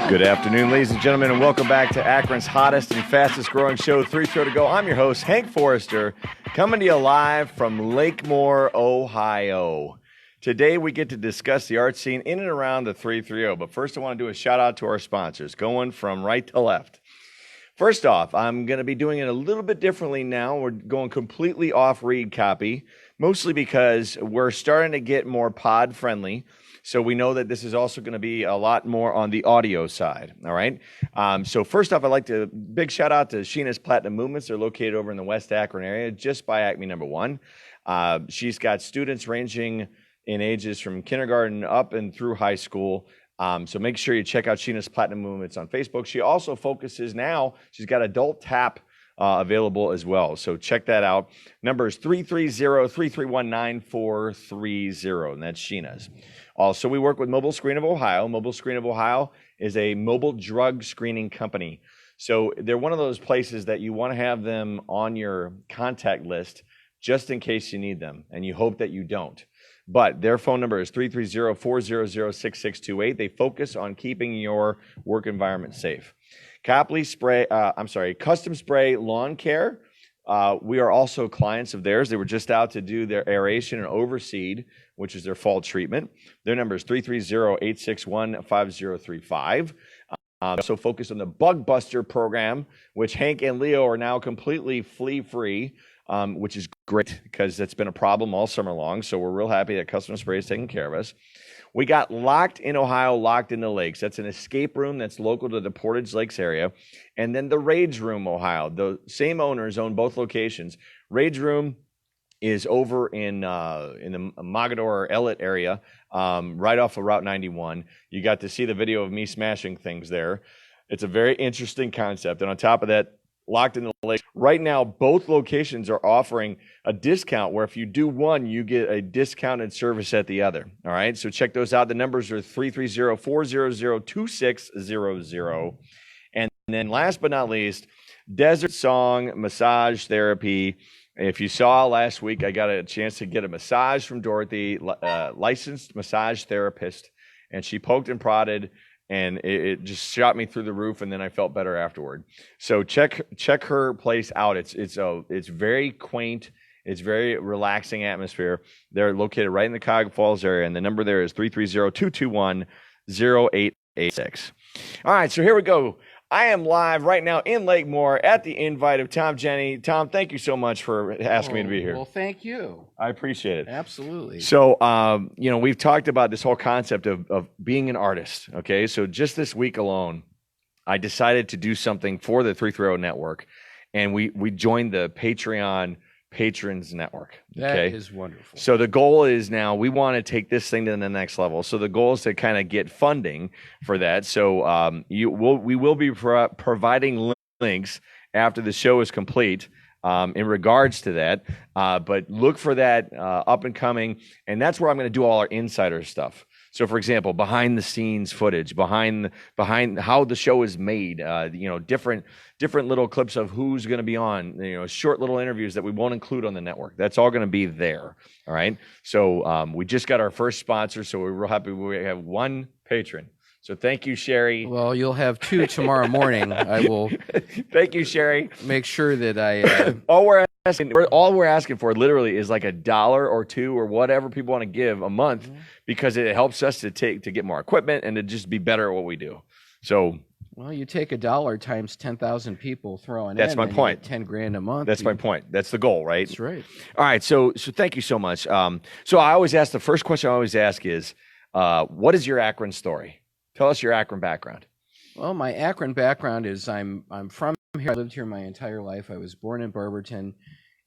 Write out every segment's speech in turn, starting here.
Good afternoon, ladies and gentlemen, and welcome back to Akron's hottest and fastest growing show, 3 Show to Go. I'm your host, Hank Forrester, coming to you live from Lakemore, Ohio. Today, we get to discuss the art scene in and around the 330. But first, I want to do a shout out to our sponsors, going from right to left. First off, I'm going to be doing it a little bit differently now. We're going completely off read copy, mostly because we're starting to get more pod friendly. So we know that this is also going to be a lot more on the audio side, all right? So first off, I'd like to big shout out to Sheena's Platinum Movements. They're located over in the West Akron area, just by Acme number 1. She's got students ranging in ages from kindergarten up and through high school. So make sure you check out Sheena's Platinum Movements on Facebook. She also focuses now, she's got adult tap available as well. So check that out. Number is 330-331-9430, and that's Sheena's. Also, we work with Mobile Screen of Ohio. Mobile Screen of Ohio is a mobile drug screening company. So they're one of those places that you want to have them on your contact list just in case you need them, and you hope that you don't. But their phone number is 330-400-6628. They focus on keeping your work environment safe. Custom Spray Lawn Care. We are also clients of theirs. They were just out to do their aeration and overseed, which is their fall treatment. Their number is 330-861-5035. Also focused on the Bug Buster program, which Hank and Leo are now completely flea-free, which is great because that's been a problem all summer long. So we're real happy that Custom Spray is taking care of us. We got Locked in Ohio, Locked in the Lakes. That's an escape room that's local to the Portage Lakes area. And then the Rage Room, Ohio. The same owners own both locations. Rage Room is over in the Mogador Ellet area, right off of Route 91. You got to see the video of me smashing things there. It's a very interesting concept. And on top of that, Locked in the Lake. Right now, both locations are offering a discount where if you do one, you get a discounted service at the other. All right, so check those out. The numbers are 330-400-2600. And then last but not least, Desert Song Massage Therapy. If you saw last week, I got a chance to get a massage from Dorothy, licensed massage therapist, and she poked and prodded, and it just shot me through the roof, and then I felt better afterward. So check her place out. It's very quaint. It's very relaxing atmosphere. They're located right in the Cuyahoga Falls area, and the number there is 330-221-0886. All right, so here we go. I am live right now in Lakemore at the invite of Tom Jenney. Tom, thank you so much for asking me to be here. Well, thank you. I appreciate it. Absolutely. So, we've talked about this whole concept of being an artist, okay? So just this week alone, I decided to do something for the 330 Network, and we joined the Patreon Patrons Network. Okay? That is wonderful. So the goal is now we want to take this thing to the next level. So the goal is to kind of get funding for that. So we will be providing links after the show is complete in regards to that. But look for that up and coming. And that's where I'm going to do all our insider stuff. So, for example, behind the scenes footage, behind how the show is made, different little clips of who's going to be on, short little interviews that we won't include on the network. That's all going to be there. All right. So we just got our first sponsor, so we're real happy we have one patron. So thank you, Sherry. Well, you'll have 2 tomorrow morning. I will. Thank you, Sherry. Make sure that I. All we're asking for literally is like $1 or $2 or whatever people want to give a month, because it helps us to get more equipment and to just be better at what we do. So. Well, you take $1 times 10,000 people throwing in. That's my point. $10,000 a month. That's my point. That's the goal, right? That's right. All right. So thank you so much. So I always ask, the first question I always ask is, what is your Akrons story? Tell us your Akron background. Well, my Akron background is I'm from here. I lived here my entire life. I was born in Barberton,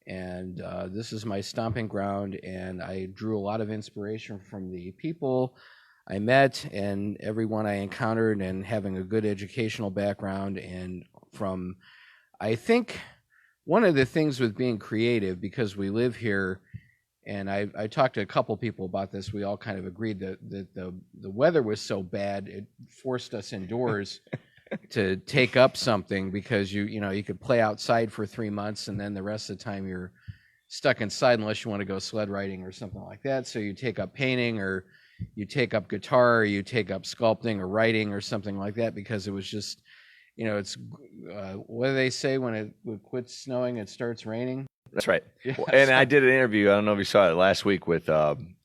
and this is my stomping ground. And I drew a lot of inspiration from the people I met and everyone I encountered, and having a good educational background. And from, I think, one of the things with being creative, because we live here, and I talked to a couple people about this, we all kind of agreed that the weather was so bad, it forced us indoors to take up something, because you could play outside for 3 months, and then the rest of the time you're stuck inside unless you want to go sled riding or something like that. So you take up painting, or you take up guitar, or you take up sculpting or writing or something like that, because it was just, it's what do they say, when it quits snowing, it starts raining? That's right. Yeah, And I did an interview, I don't know if you saw it last week, with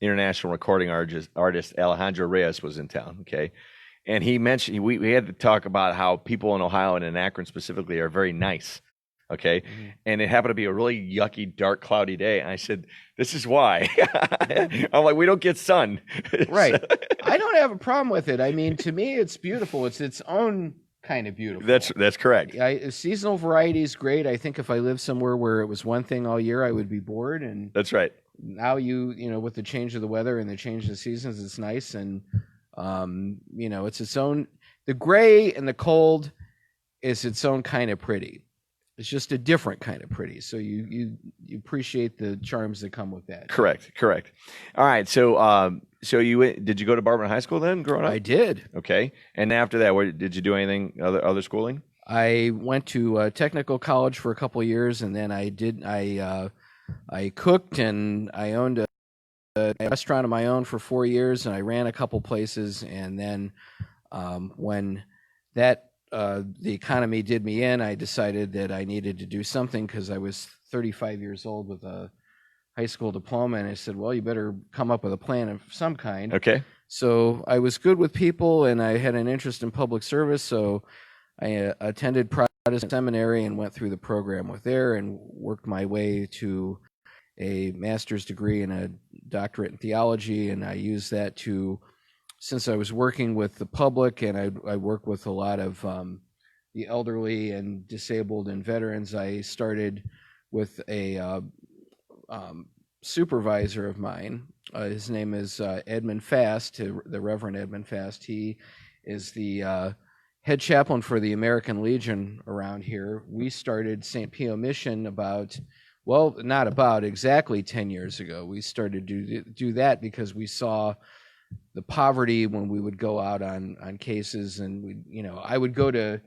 international recording artist Alejandro Reyes was in town, okay? And he mentioned, we had to talk about how people in Ohio and in Akron specifically are very nice, okay? Mm-hmm. And it happened to be a really yucky, dark, cloudy day. And I said, this is why. I'm like, we don't get sun. Right. I don't have a problem with it. I mean, to me, it's beautiful. It's its own kind of beautiful. That's correct. Seasonal variety is great. I think if I lived somewhere where it was one thing all year, I would be bored. And that's right. Now with the change of the weather and the change of the seasons, it's nice. And it's its own. The gray and the cold is its own kind of pretty. It's just a different kind of pretty. So you appreciate the charms that come with that. Correct. All right. So did you go to Barberton High School then, growing up? I did. Okay. And after that, did you do anything other schooling? I went to technical college for a couple of years, and then I cooked, and I owned a restaurant of my own for 4 years, and I ran a couple places. And then when the economy did me in, I decided that I needed to do something, because I was 35 years old with a high school diploma, and I said, well, you better come up with a plan of some kind. Okay. So I was good with people, and I had an interest in public service, so I attended Protestant seminary and went through the program with there, and worked my way to a master's degree and a doctorate in theology. And I used that since I was working with the public, and I work with a lot of the elderly and disabled and veterans, I started with a supervisor of mine. His name is Edmund Fast, the Reverend Edmund Fast. He is the head chaplain for the American Legion around here. We started St. Philo Mission exactly 10 years ago. We started to do that because we saw the poverty when we would go out on cases, and I would go to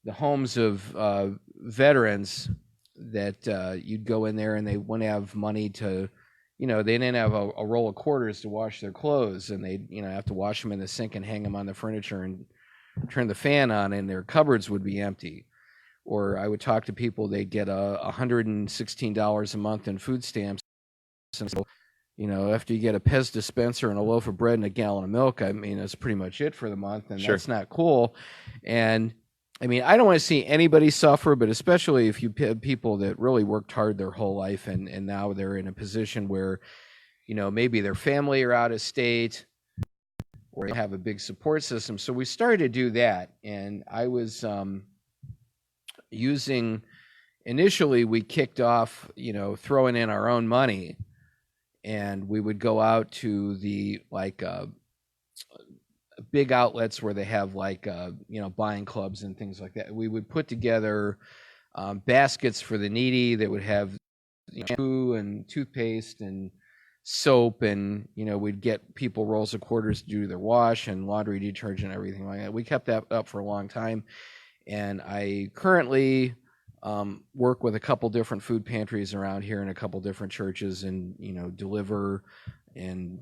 the homes of veterans that you'd go in there, and they wouldn't have money to, they didn't have a roll of quarters to wash their clothes, and they'd have to wash them in the sink and hang them on the furniture and turn the fan on, and their cupboards would be empty. Or I would talk to people, they'd get $116 a month in food stamps, and so after you get a Pez dispenser and a loaf of bread and a gallon of milk, I mean, that's pretty much it for the month, and That's not cool. And I mean, I don't want to see anybody suffer, but especially if you have people that really worked hard their whole life, and now they're in a position where, maybe their family are out of state, or they have a big support system. So we started to do that, and I was initially we kicked off, throwing in our own money. And we would go out to the big outlets where they have buying clubs and things like that. We would put together baskets for the needy that would have shampoo and toothpaste and soap, and we'd get people rolls of quarters to do their wash and laundry detergent, everything like that. We kept that up for a long time, and I currently work with a couple different food pantries around here and a couple different churches, and deliver and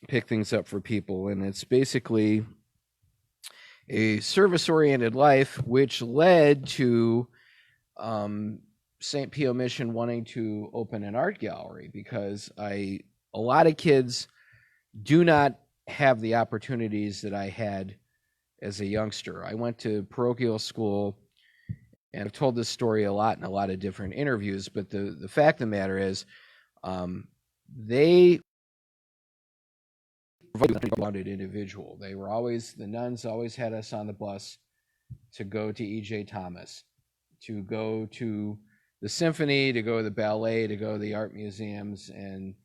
pick things up for people. And it's basically a service-oriented life, which led to St. Philo Mission wanting to open an art gallery, because a lot of kids do not have the opportunities that I had as a youngster. I went to parochial school, and I've told this story a lot in a lot of different interviews, but the fact of the matter is, they wanted individual. The nuns always had us on the bus to go to E.J. Thomas, to go to the symphony, to go to the ballet, to go to the art museums, and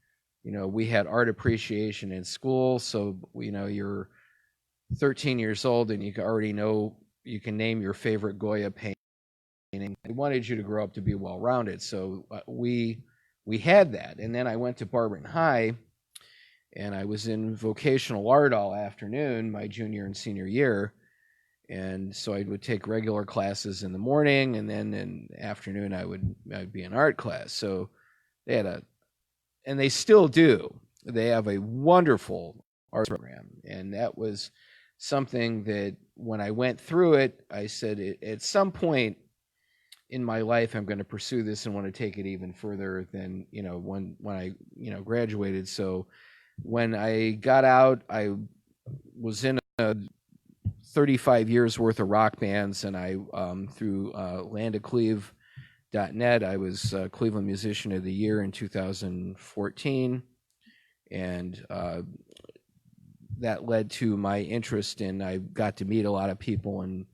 we had art appreciation in school. So you're 13 years old and you already know you can name your favorite Goya painting. They wanted you to grow up to be well-rounded, so we had that. And then I went to Barberton High, and I was in vocational art all afternoon my junior and senior year, and so I would take regular classes in the morning, and then in the afternoon I'd be in art class. So they had and they still do. They have a wonderful art program. And that was something that when I went through it, I said at some point in my life, I'm going to pursue this and want to take it even further than, when I, graduated. So when I got out, I was in a 35 years worth of rock bands, and I, through landofcleve.net, I was Cleveland Musician of the Year in 2014. And that led to my interest in, I got to meet a lot of people and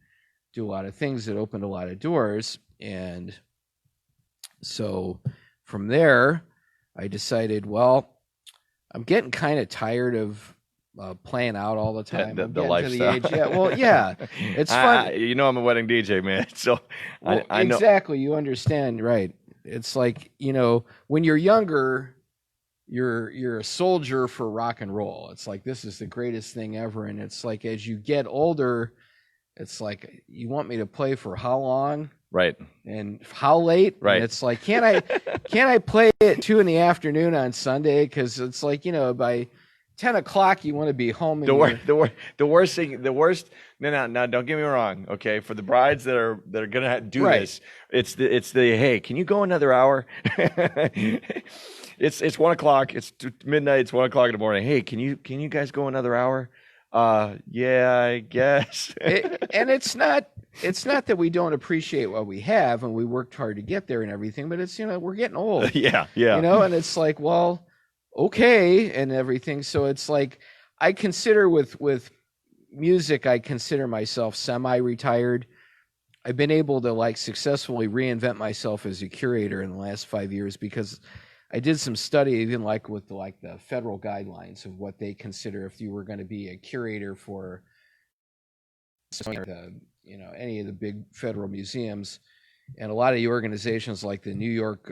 do a lot of things that opened a lot of doors. And so from there, I decided, well, I'm getting kind of tired of playing out all the time. The lifestyle. It's fun. I'm a wedding DJ, man. So I know. Exactly. You understand, right? It's like, when you're younger, you're a soldier for rock and roll. It's like, this is the greatest thing ever. And it's like, as you get older, it's like, you want me to play for how long? Right. And how late? Right. And it's like, can't I play at 2 p.m. on Sunday? Because it's like, by 10 o'clock you want to be home. The worst thing. No, don't get me wrong. Okay, for the brides that are gonna do this, it's the hey, can you go another hour? It's 1 o'clock. It's midnight. It's 1 o'clock in the morning. Hey, can you guys go another hour? Yeah, I guess. And it's not that we don't appreciate what we have, and we worked hard to get there and everything, but it's, we're getting old. Yeah. And it's like, well, okay, and everything. So it's like, I consider with music, I consider myself semi-retired. I've been able to successfully reinvent myself as a curator in the last 5 years, because I did some study, even with the federal guidelines of what they consider if you were going to be a curator for any of the big federal museums. And a lot of the organizations like the New York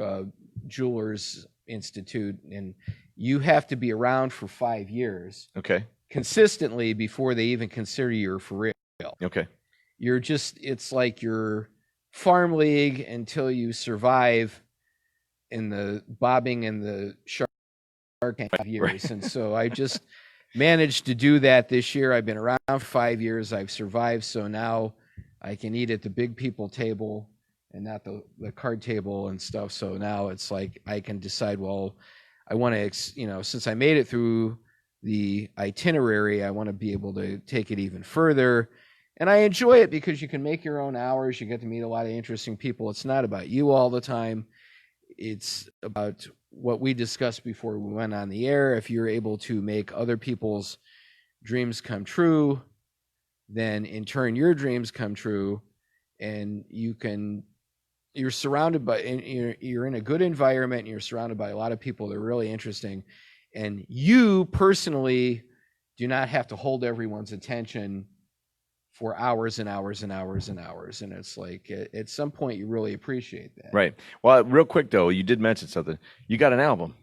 Jewelers Institute, and you have to be around for 5 years. Okay. Consistently before they even consider you for real. Okay. It's like your farm league until you survive in the bobbing and the shark tank 5 years. Right. And so I just managed to do that this year. I've been around for 5 years. I've survived. So now I can eat at the big people table and not the card table and stuff. So now it's like I can decide, well, I want to, since I made it through the itinerary, I want to be able to take it even further. And I enjoy it because you can make your own hours. You get to meet a lot of interesting people. It's not about you all the time. It's about what we discussed before we went on the air. If you're able to make other people's dreams come true, then in turn your dreams come true, and you're surrounded by, you're in a good environment, and you're surrounded by a lot of people that are really interesting, and you personally do not have to hold everyone's attention for hours and hours and hours and hours. And it's like, at some point, you really appreciate that. Right. Well, real quick, though, you did mention something. You got an album.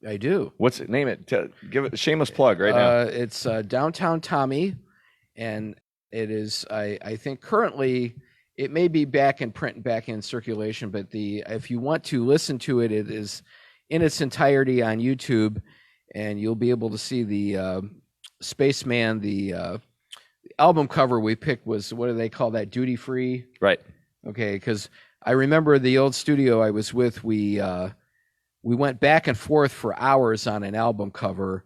I do. What's it? Name it. Give it a shameless plug right now. It's Downtown Tommy. And it is, I think currently, it may be back in print and back in circulation, but if you want to listen to it, it is in its entirety on YouTube. And you'll be able to see the Spaceman, the album cover we picked was, what do they call that? Duty free. Right. Okay. Because I remember the old studio I was with, we went back and forth for hours on an album cover,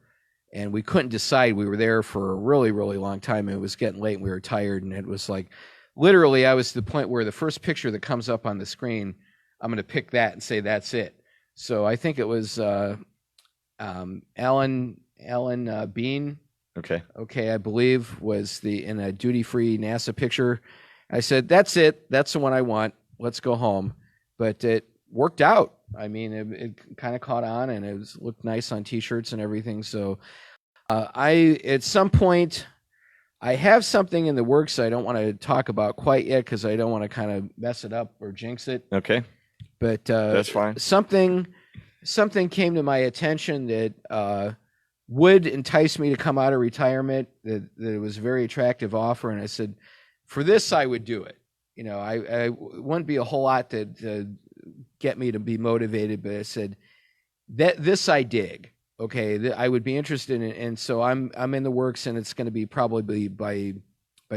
and we couldn't decide. We were there for a really, really long time. It was getting late and we were tired. And it was like, literally, I was to the point where the first picture that comes up on the screen, I'm going to pick that and say, that's it. So I think it was Alan Bean. Okay, I believe was in a duty-free NASA picture. I said, that's it. That's the one I want. Let's go home. But it worked out. I mean, it kind of caught on, and it looked nice on T-shirts and everything. So at some point, I have something in the works I don't want to talk about quite yet because I don't want to kind of mess it up or jinx it. Okay. But that's fine. Something came to my attention that would entice me to come out of retirement, that it was a very attractive offer. And I said, for this, I would do it. I wouldn't be a whole lot to get me to be motivated, but I said, this I dig. okay, I would be interested in, and so I'm in the works, and it's going to be probably by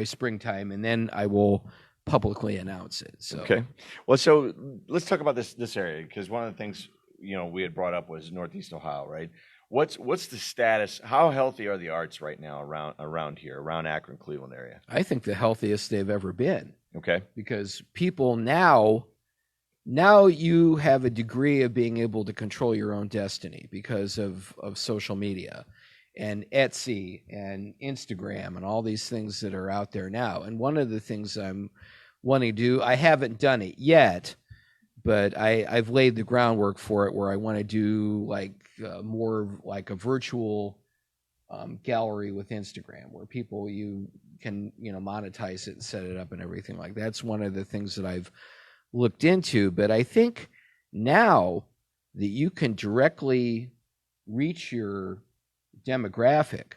springtime, and then I will publicly announce it. So Okay. Well, so let's talk about this area, because one of the things we had brought up was Northeast Ohio, right? What's the status? How healthy are the arts right now around here, around Akron, Cleveland area? I think the healthiest they've ever been. Okay. Because people now you have a degree of being able to control your own destiny because of social media and Etsy and Instagram and all these things that are out there now. And one of the things I'm wanting to do, I haven't done it yet, but I've laid the groundwork for it, where I want to do more like a virtual gallery with Instagram, where people, you can monetize it and set it up and everything like that. That's one of the things that I've looked into. But I think now that you can directly reach your demographic,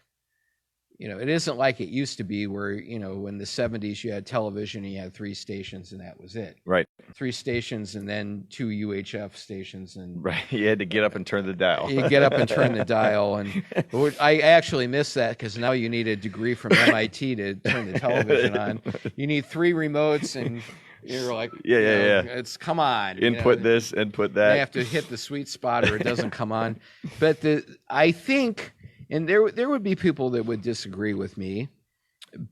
it isn't like it used to be, where in the 70s you had television and you had 3 stations and that was it. Right. 3 stations and then 2 UHF stations, and right, you had to get up and turn the dial. You get up and turn the dial, and I actually miss that, because now you need a degree from MIT to turn the television on. You need 3 remotes, and you're like, yeah. It's come on. Input this, input that. You have to hit the sweet spot, or it doesn't come on. But I think, and there would be people that would disagree with me,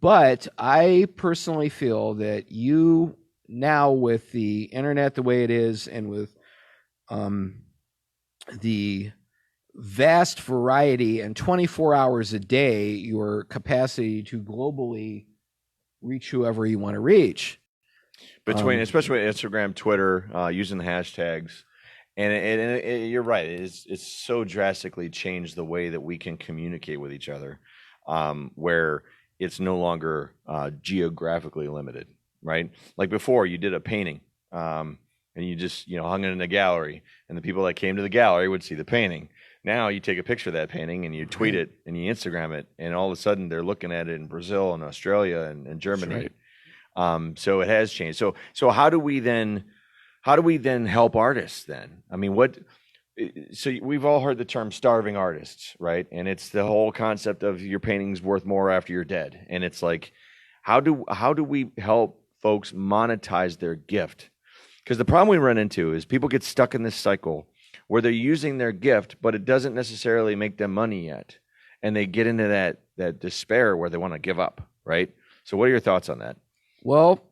but I personally feel that you now, with the internet the way it is, and with the vast variety and 24 hours a day, your capacity to globally reach whoever you want to reach. Especially with Instagram, Twitter, using the hashtags. And you're right. It's so drastically changed the way that we can communicate with each other, where it's no longer geographically limited, right? Like before, you did a painting, and you just hung it in a gallery, and the people that came to the gallery would see the painting. Now you take a picture of that painting and you tweet it and you Instagram it, and all of a sudden they're looking at it in Brazil and Australia and Germany. Right. So it has changed. So how do we then help artists then? I mean, so we've all heard the term starving artists, right? And it's the whole concept of your painting's worth more after you're dead. And it's like, how do we help folks monetize their gift? Because the problem we run into is people get stuck in this cycle where they're using their gift, but it doesn't necessarily make them money yet. And they get into that despair where they want to give up, right? So what are your thoughts on that? Well,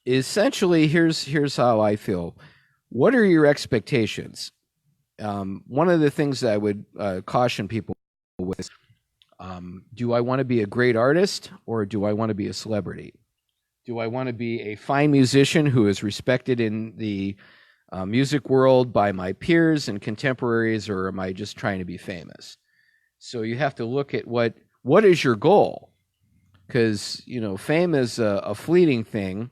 essentially, here's how I feel. What are your expectations? One of the things that I would caution people with is, do I want to be a great artist, or do I want to be a celebrity? Do I want to be a fine musician who is respected in the music world by my peers and contemporaries, or am I just trying to be famous? So you have to look at what is your goal, because fame is a fleeting thing,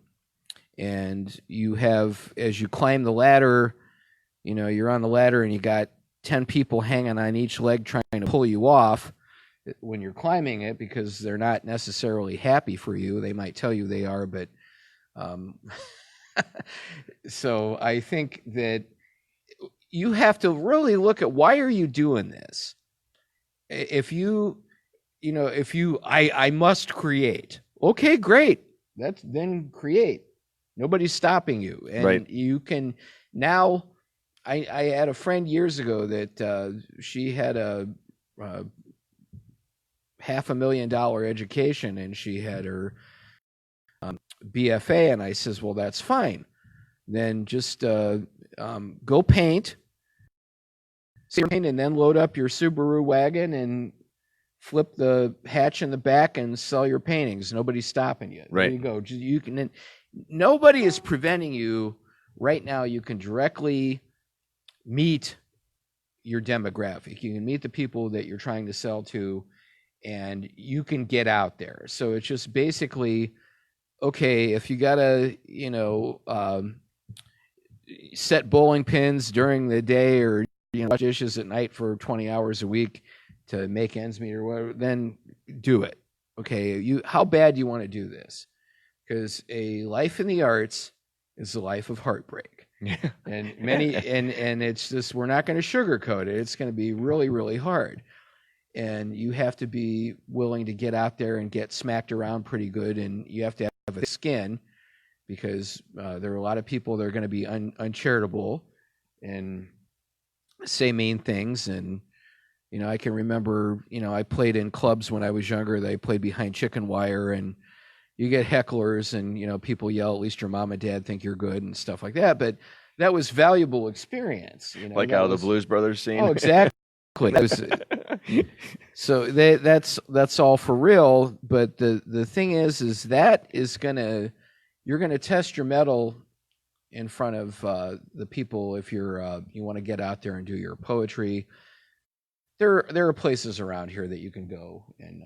and you have, as you climb the ladder, you're on the ladder and you got 10 people hanging on each leg trying to pull you off when you're climbing it, because they're not necessarily happy for you. They might tell you they are, but so I think that you have to really look at, why are you doing this? If I must create. Okay, great. Then create. Nobody's stopping you. And right. You can now, I had a friend years ago that she had a $500,000 education, and she had her BFA, and I says, well, that's fine. Then just go paint, and then load up your Subaru wagon and flip the hatch in the back and sell your paintings. Nobody's stopping you. Right. There you go. You can. Nobody is preventing you right now. You can directly meet your demographic. You can meet the people that you're trying to sell to, and you can get out there. So it's just basically, okay, if you gotta, set bowling pins during the day, or wash dishes at night for 20 hours a week to make ends meet or whatever, then do it. Okay, how bad do you want to do this? Because a life in the arts is a life of heartbreak. Yeah. And and it's just, we're not going to sugarcoat it. It's going to be really, really hard. And you have to be willing to get out there and get smacked around pretty good. And you have to have a skin, because there are a lot of people that are going to be uncharitable and say mean things. And, I can remember, I played in clubs when I was younger. They played behind chicken wire, and you get hecklers, and, people yell, at least your mom and dad think you're good and stuff like that. But that was valuable experience. Like out of the Blues Brothers scene? Oh, exactly. So that's all for real. But the thing is that is you're gonna test your mettle in front of the people if you want to get out there and do your poetry. There are places around here that you can go and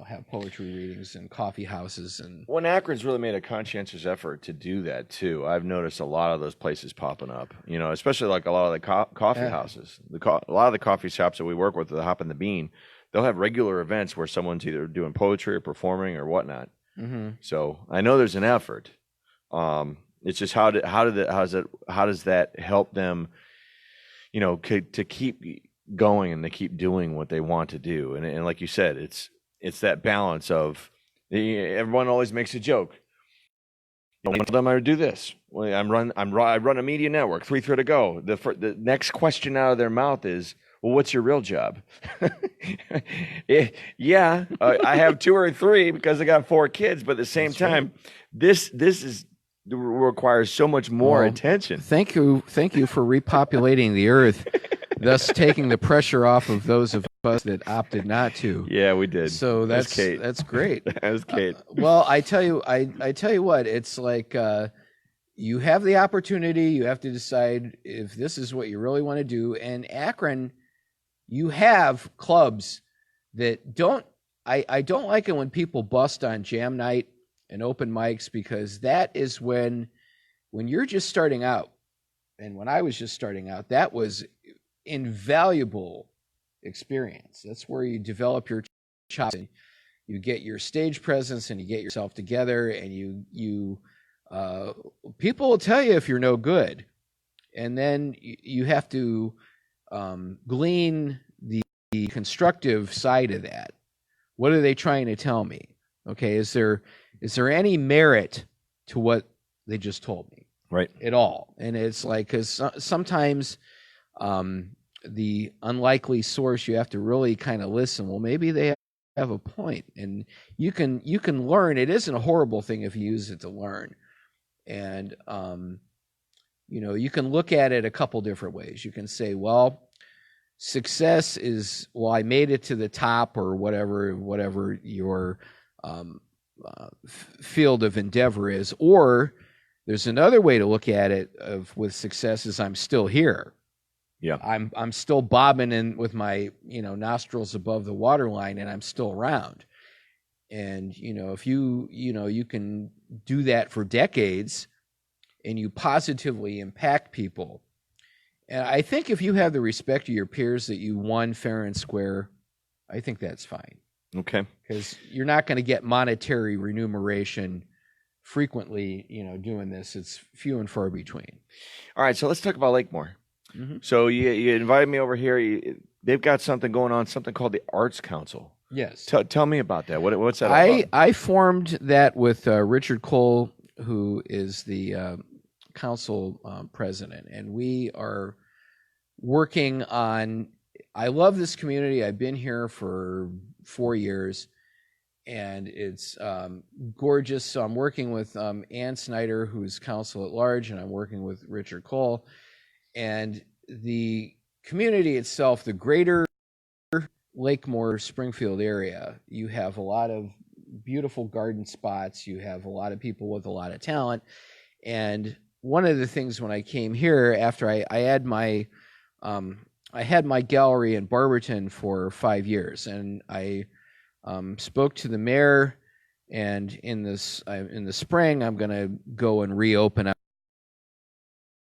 have poetry readings and coffee houses. And Akron's really made a conscientious effort to do that too. I've noticed a lot of those places popping up, especially like a lot of the coffee houses. A lot of the coffee shops that we work with, the Hop and the Bean, they'll have regular events where someone's either doing poetry or performing or whatnot. Mm-hmm. So I know there's an effort. It's just how does that help them, to keep going and they keep doing what they want to do. And like you said, it's that balance of, everyone always makes a joke. One of them, I do this. Well, I run a media network, 3 to go. The next question out of their mouth is, well, what's your real job? Yeah, I have 2 or 3 because I got 4 kids, but at the same time, this requires so much more attention. Thank you for repopulating the earth, thus taking the pressure off of those of us that opted not to. Yeah, we did. So that's Kate. That's great. That was Kate. Well, I tell you what, it's like you have the opportunity. You have to decide if this is what you really want to do. And Akron, you have clubs that don't. I don't like it when people bust on jam night and open mics, because that is when you're just starting out. And when I was just starting out, that was invaluable experience. That's where you develop your chops and you get your stage presence and you get yourself together, and you people will tell you if you're no good, and then you have to glean the constructive side of that. What are they trying to tell me? Okay, is there any merit to what they just told me? Right. At all? And it's like, because sometimes the unlikely source, you have to really kind of listen. Well, maybe they have a point, and you can learn. It isn't a horrible thing if you use it to learn. And you can look at it a couple different ways. You can say, well, success is, well, I made it to the top, or whatever your field of endeavor is. Or there's another way to look at it with success is, I'm still here. Yeah, I'm still bobbing in with my nostrils above the waterline, and I'm still around. And if you can do that for decades, and you positively impact people. And I think if you have the respect of your peers that you won fair and square, I think that's fine. Okay. Because you're not going to get monetary remuneration frequently, doing this. It's few and far between. All right, so let's talk about Lakemore. Mm-hmm. So you invited me over here. They've got something going on, something called the Arts Council. Yes. Tell me about that. What's that all about? I formed that with Richard Cole, who is the council president, and we are working on. I love this community. I've been here for 4 years, and it's gorgeous. So I'm working with Ann Snyder, who's council at large, and I'm working with Richard Cole. And the community itself, the greater Lakemore, Springfield area, you have a lot of beautiful garden spots. You have a lot of people with a lot of talent. And one of the things when I came here, after I had my gallery in Barberton for 5 years, and I spoke to the mayor, and in the spring, I'm going to go and reopen.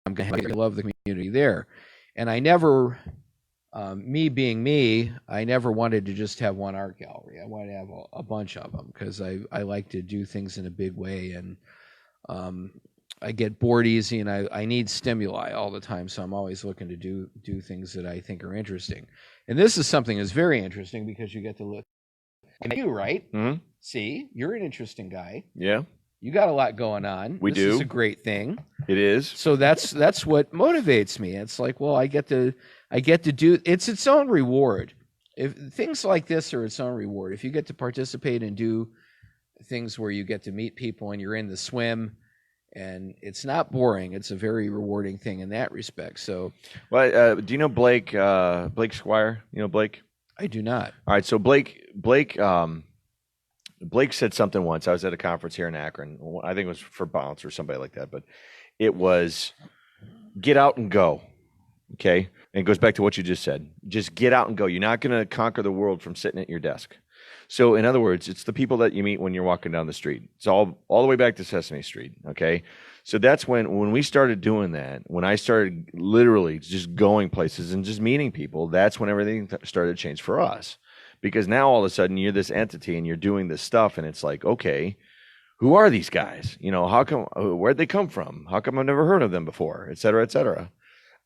I'm going to love the community there. And I never, me being me, I never wanted to just have one art gallery. I wanted to have a bunch of them, because I like to do things in a big way. And I get bored easy, and I need stimuli all the time. So I'm always looking to do things that I think are interesting. And this is something that's very interesting because you get to look at you, right? Mm-hmm. See, you're an interesting guy. Yeah. You got a lot going on. We This do. is a great thing. It is. So that's what motivates me. It's like, well, I get to do. It's its own reward. If things like this are its own reward, if you get to participate and do things where you get to meet people and you're in the swim, and it's not boring. It's a very rewarding thing in that respect. So, well, do you know Blake Squire? You know Blake? I do not. All right. So Blake said something once. I was at a conference here in Akron. I think it was for Bounce or somebody like that, but it was get out and go. Okay. And it goes back to what you just said. Just get out and go. You're not going to conquer the world from sitting at your desk. So in other words, it's the people that you meet when you're walking down the street. It's all the way back to Sesame Street. Okay. So that's when we started doing that, when I started literally just going places and just meeting people, that's when everything started to change for us. Because now all of a sudden you're this entity and you're doing this stuff and it's like, okay, who are these guys? You know, where'd they come from? How come I've never heard of them before? Et cetera, et cetera.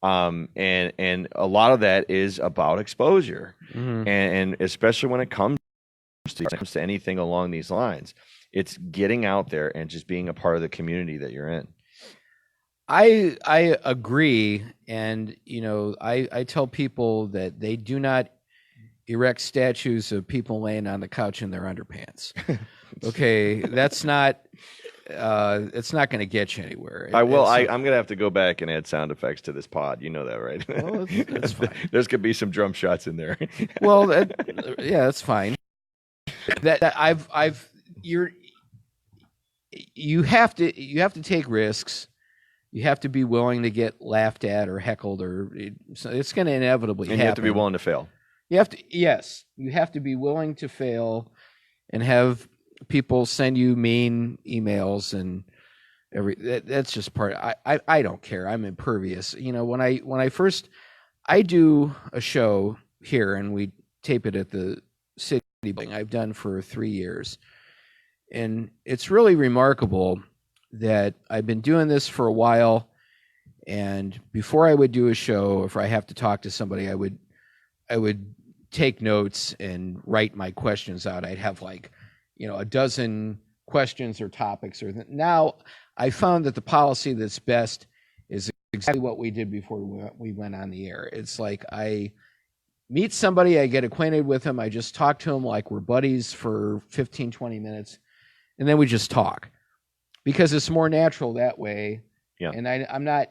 And a lot of that is about exposure. Mm-hmm. And especially when it comes to anything along these lines, it's getting out there and just being a part of the community that you're in. I agree. And, you know, I tell people that they do not erect statues of people laying on the couch in their underpants. Okay, that's not. It's not going to get you anywhere. I'm going to have to go back and add sound effects to this pod. You know that, right? Well, that's fine. There's going to be some drum shots in there. Well, yeah, that's fine. You have to take risks. You have to be willing to get laughed at or heckled, or it's going to inevitably happen. You have to be willing to fail. You have to be willing to fail and have people send you mean emails and that's just part. I don't care. I'm impervious. You know, when I do a show here and we tape it at the city building, I've done for 3 years. And it's really remarkable that I've been doing this for a while, and before I would do a show, if I have to talk to somebody, I would take notes and write my questions out. I'd have a dozen questions or topics. Now I found that the policy that's best is exactly what we did before we went on the air. It's like I meet somebody, I get acquainted with them, I just talk to them like we're buddies for 15, 20 minutes, and then we just talk. Because it's more natural that way. Yeah. And I'm not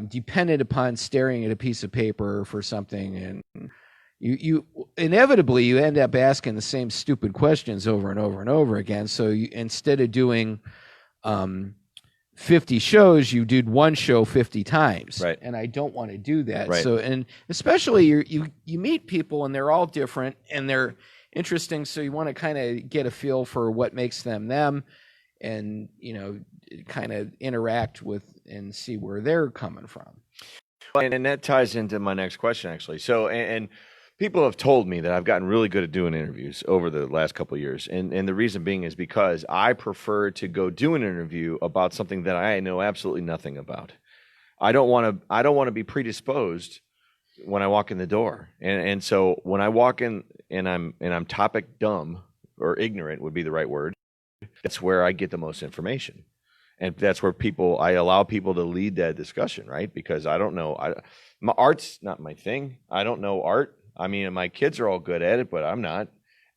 dependent upon staring at a piece of paper for something, and you inevitably you end up asking the same stupid questions over and over and over again. So instead of doing 50 shows, you did one show 50 times. Right. And I don't want to do that. Right. So, and especially you meet people and they're all different and they're interesting. So you want to kind of get a feel for what makes them, and, you know, kind of interact with and see where they're coming from. And that ties into my next question, actually. So, and people have told me that I've gotten really good at doing interviews over the last couple of years. And the reason being is because I prefer to go do an interview about something that I know absolutely nothing about. I don't want to be predisposed when I walk in the door. And so when I walk in and I'm topic dumb, or ignorant would be the right word, that's where I get the most information. And that's where I allow people to lead that discussion, right? Because I don't know. My art's not my thing. I don't know art. I mean, my kids are all good at it, but I'm not.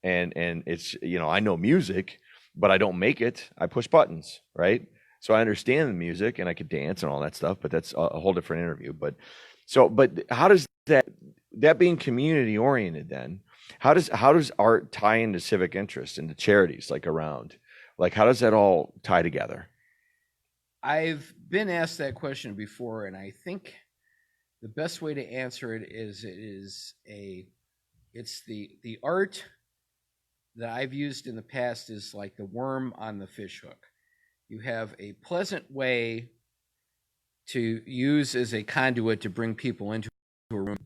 And it's, you know, I know music, but I don't make it. I push buttons, right? So I understand the music and I could dance and all that stuff, but that's a whole different interview. But how does that being community oriented then, how does art tie into civic interest, into charities like around? Like, how does that all tie together? I've been asked that question before, and I think the best way to answer it is it's the art that I've used in the past is like the worm on the fish hook. You have a pleasant way to use as a conduit to bring people into a room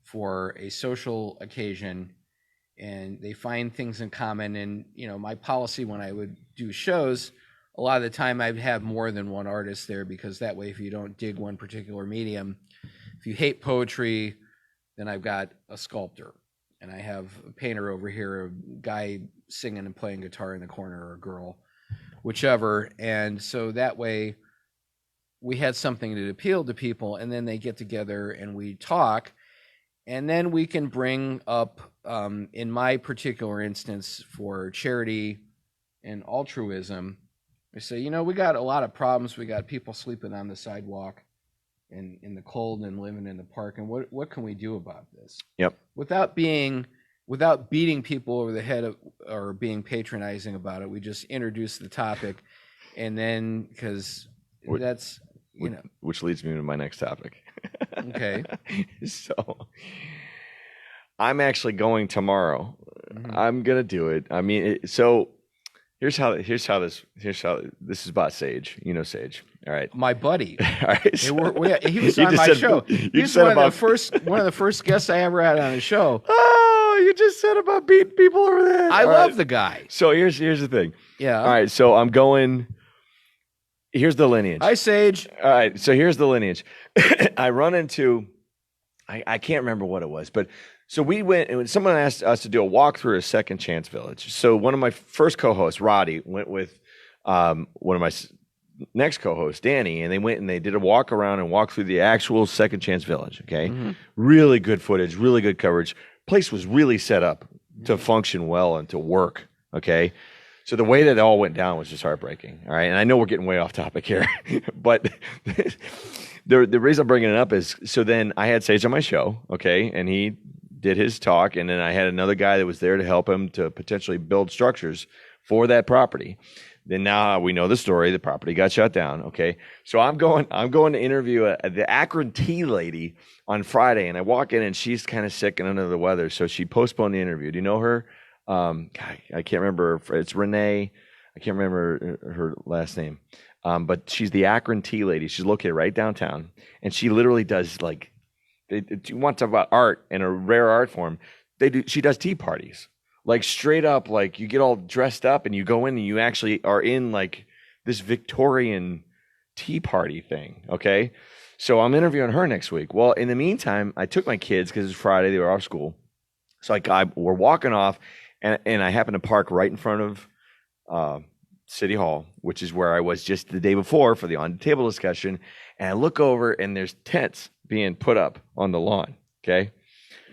for a social occasion, and they find things in common. And, you know, my policy when I would do shows a lot of the time I'd have more than one artist there, because that way, if you don't dig one particular medium, if you hate poetry, then I've got a sculptor, and I have a painter over here, a guy singing and playing guitar in the corner, or a girl, whichever. And so that way we had something that appealed to people, and then they get together and we talk, and then we can bring up, in my particular instance, for charity and altruism, we say, we got a lot of problems. We got people sleeping on the sidewalk and in the cold and living in the park. And what can we do about this? Yep. Without beating people over the head or being patronizing about it, we just introduce the topic, and then, because that's, which leads me to my next topic. Okay. So I'm actually going tomorrow. Mm-hmm. I'm going to do it. I mean, Here's how this is about Sage. Sage. All right. My buddy. All right. So he was on my show. He's one of the first guests I ever had on the show. Oh, you just said about beating people over the head. I love the guy. So here's the thing. Yeah. All right. So I'm going. Here's the lineage. Hi, Sage. All right. So here's the lineage. I run into. I can't remember what it was, but. So we went, and someone asked us to do a walk through a Second Chance Village. So one of my first co-hosts, Roddy, went with one of my next co-hosts, Danny, and they went and they did a walk around and walk through the actual Second Chance Village. Okay, mm-hmm. Really good footage, really good coverage. Place was really set up to function well and to work. Okay, so the way that it all went down was just heartbreaking. All right, and I know we're getting way off topic here, but. The reason I'm bringing it up is, so then I had Sage on my show, okay, and he did his talk, and then I had another guy that was there to help him to potentially build structures for that property. Then now we know the story. The property got shut down, okay? So I'm going to interview the Akron tea lady on Friday, and I walk in, and she's kind of sick and under the weather, so she postponed the interview. Do you know her? I can't remember. It's Renee. I can't remember her last name. But she's the Akron tea lady. She's located right downtown, and she literally does, like, you want to talk about art and a rare art form. She does tea parties, like straight up, like you get all dressed up and you go in and you actually are in like this Victorian tea party thing. Okay. So I'm interviewing her next week. Well, in the meantime, I took my kids because it's Friday. They were off school. So we're walking off and I happen to park right in front of, City Hall, which is where I was just the day before for the on-the-table discussion, and I look over and there's tents being put up on the lawn, okay?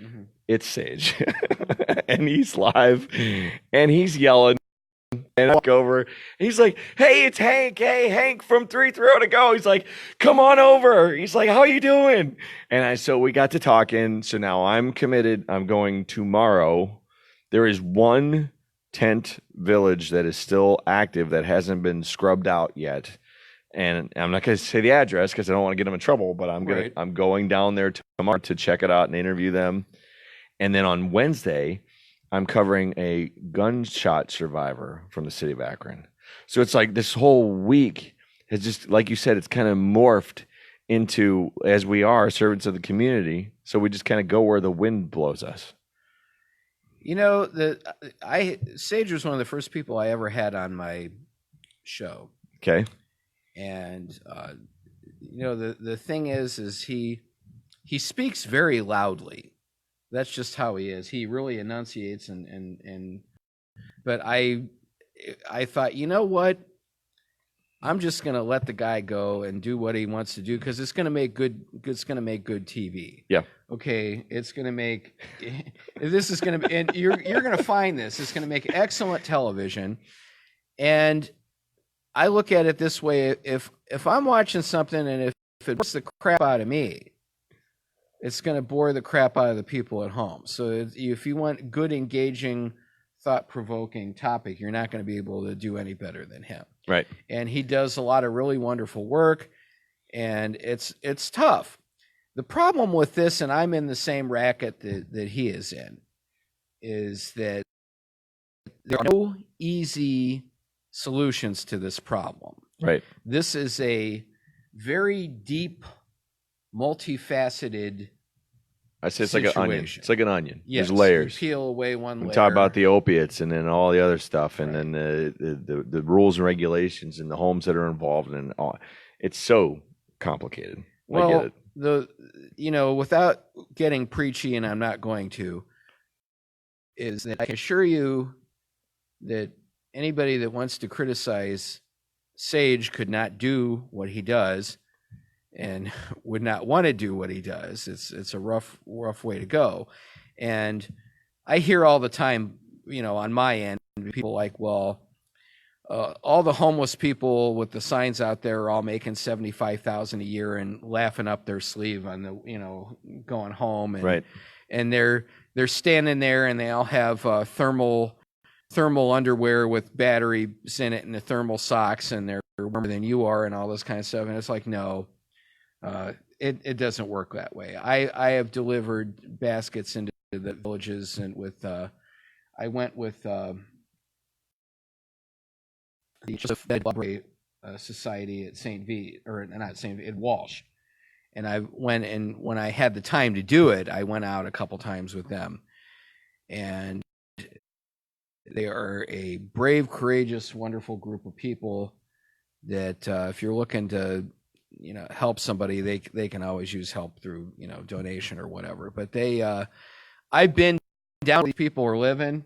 Mm-hmm. It's Sage, and he's live, and he's yelling, and I walk over, and he's like, hey, it's Hank, hey, Hank from 330 to go. He's like, come on over. He's like, how are you doing? And so we got to talking, so now I'm committed. I'm going tomorrow. There is one tent village that is still active that hasn't been scrubbed out yet, and I'm not going to say the address because I don't want to get them in trouble, but I'm going down there tomorrow to check it out and interview them. And then on Wednesday I'm covering a gunshot survivor from the city of Akron. So it's like this whole week has just, like you said, it's kind of morphed into, as we are servants of the community, so we just kind of go where the wind blows us. Sage was one of the first people I ever had on my show. Okay. And the thing is he speaks very loudly. That's just how he is. He really enunciates but I thought, you know what? I'm just going to let the guy go and do what he wants to do, because it's going to make good TV. Yeah. Okay, it's going to make this is going to, and you're going to find this. It's going to make excellent television. And I look at it this way: if I'm watching something and if it bores the crap out of me, it's going to bore the crap out of the people at home. So if you want good, engaging, thought-provoking topic, you're not going to be able to do any better than him. Right. And he does a lot of really wonderful work, and it's tough. The problem with this, and I'm in the same racket that he is in, is that there are no easy solutions to this problem. Right. This is a very deep, multifaceted I say it's like an onion. situation. It's like an onion. Yes, There's layers. You peel away one layer. We talk about the opiates and then all the other stuff, and Right. then the rules and regulations and the homes that are involved, and all. It's so complicated. I get it. Without getting preachy, and I'm not going to, is that I can assure you that anybody that wants to criticize Sage could not do what he does and would not want to do what he does. It's a rough way to go. And I hear all the time, on my end, people like, well, all the homeless people with the signs out there are all making $75,000 a year and laughing up their sleeve on the, going home. And, right. And they're standing there and they all have thermal underwear with batteries in it and the thermal socks, and they're warmer than you are and all this kind of stuff. And it's like, no, it doesn't work that way. I have delivered baskets into the villages, and I went with the Library Society at at Walsh. And I went, and when I had the time to do it, I went out a couple times with them. And they are a brave, courageous, wonderful group of people that if you're looking to, help somebody, they can always use help through, donation or whatever. But I've been down where these people are living,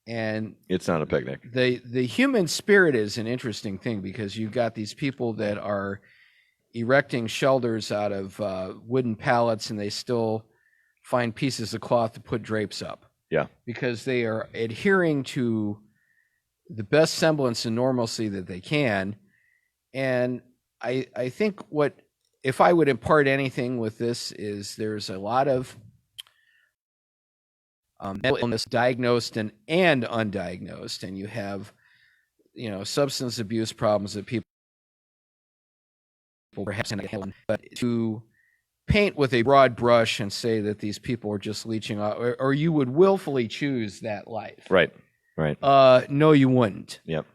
and it's not a picnic. The human spirit is an interesting thing, because you've got these people that are erecting shelters out of wooden pallets, and they still find pieces of cloth to put drapes up. Yeah. Because they are adhering to the best semblance of normalcy that they can. And I think if I would impart anything with this, is there's a lot of mental illness diagnosed and undiagnosed, and you have, substance abuse problems that people perhaps not handling. But to paint with a broad brush and say that these people are just leeching off, or you would willfully choose that life. Right. No, you wouldn't. Yep.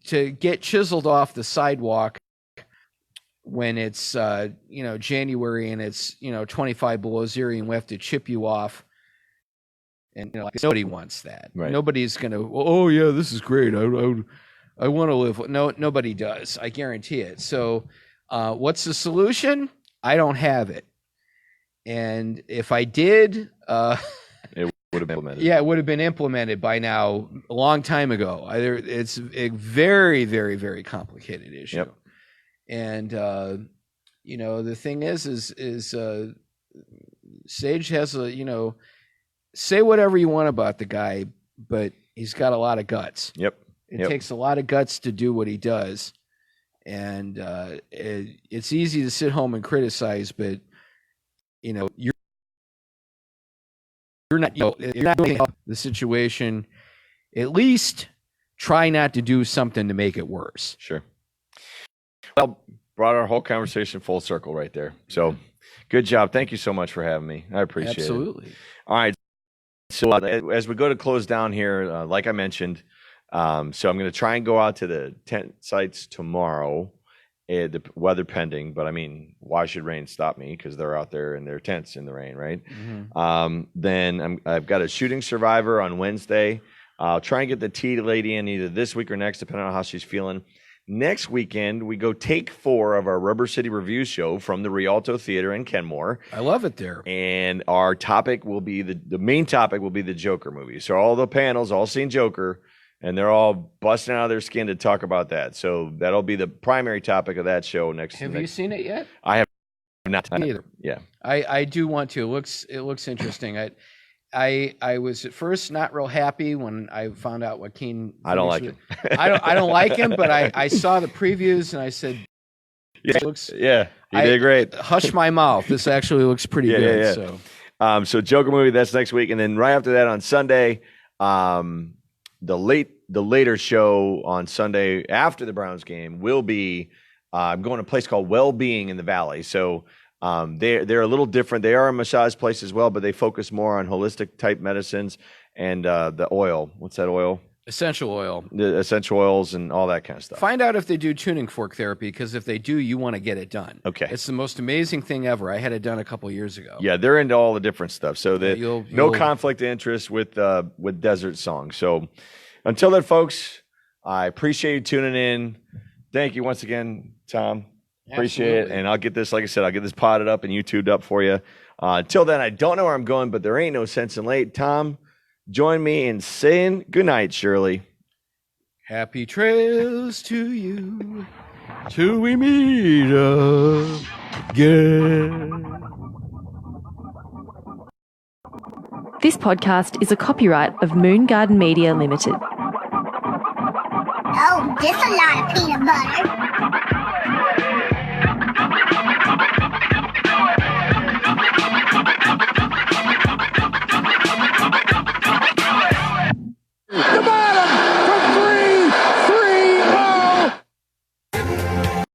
To get chiseled off the sidewalk when it's, January and it's, 25 below zero, and we have to chip you off. And, nobody wants that. Right. Nobody's going to, oh yeah, this is great. I want to live. No, nobody does. I guarantee it. So, what's the solution? I don't have it. And if I did, it would have been implemented. Yeah, it would have been implemented by now, a long time ago. It's a very, very, very complicated issue. Yep. And the thing is Sage has say whatever you want about the guy, but he's got a lot of guts. Yep. It takes a lot of guts to do what he does. And it's easy to sit home and criticize, but you're not doing the situation. At least try not to do something to make it worse. Sure. Well, brought our whole conversation full circle right there. So good job. Thank you so much for having me. I appreciate it. Absolutely. All right. So as we go to close down here, like I mentioned, so I'm going to try and go out to the tent sites tomorrow, the weather pending. But I mean, why should rain stop me? Because they're out there in their tents in the rain, right? Mm-hmm. Then I've got a shooting survivor on Wednesday. I'll try and get the tea lady in either this week or next, depending on how she's feeling. Next weekend, we go take 4 of our Rubber City Review show from the Rialto Theater in Kenmore. I love it there. And our topic will be the main topic will be the Joker movie. So all the panels all seen Joker, and they're all busting out of their skin to talk about that. So that'll be the primary topic of that show next. Have you seen it yet? I have not. Me either. Yeah, I do want to. It looks interesting. I was at first not real happy when I found out Joaquin. I don't like him. I don't like him, but I saw the previews and I said, he did great. Hush my mouth. This actually looks pretty good. Yeah. So Joker movie, that's next week, and then right after that on Sunday, the later show on Sunday after the Browns game will be I'm going to a place called Wellbeing in the Valley. So they're a little different. They are a massage place as well, but they focus more on holistic type medicines and the oil. What's that oil? Essential oil. the essential oils and all that kind of stuff. Find out if they do tuning fork therapy, because if they do, you want to get it done. Okay. It's the most amazing thing ever. I had it done a couple years ago. Yeah, they're into all the different stuff. So You'll- no conflict of interest with Desert Song. So until then, folks, I appreciate you tuning in. Thank you once again, Tom. Appreciate it. Absolutely. And I'll get this, like I said, I'll get this potted up and YouTubed up for you. Until then, I don't know where I'm going, but there ain't no sense in late. Tom, join me in saying goodnight, Shirley. Happy trails to you till we meet again. This podcast is a copyright of Moon Garden Media Limited. Oh, this a lot of peanut butter.